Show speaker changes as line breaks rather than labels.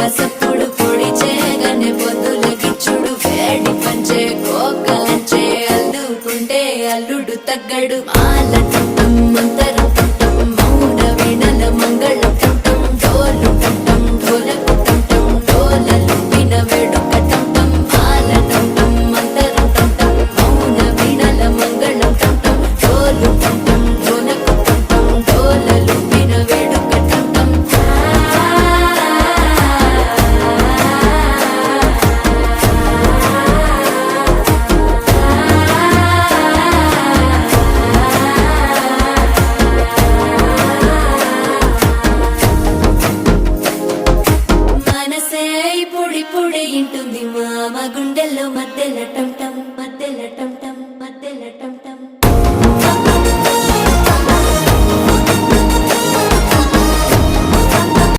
సప్పుడు పొడి చేయగానే పొద్దుల గిచ్చుడు వేడి పంచే కోకలంచే అల్లుకుంటే అల్లుడు తగ్గడు మాల టంటం మంతరం టంటం మౌన వీణల మంగళం టంటం డోలు టంటం ఢోలకు టంటం డోలలు విన వేడుక టంటం మాల టంటం మంతరం టంటం మౌన వీణల మంగళం టంటం డోలు టంటం ఢోలకు టంటం డోలలు విన వేడుక టంటం మనసే పొడి పొడి ఇంటుంది మామ గుండెల్లో మధ్యలో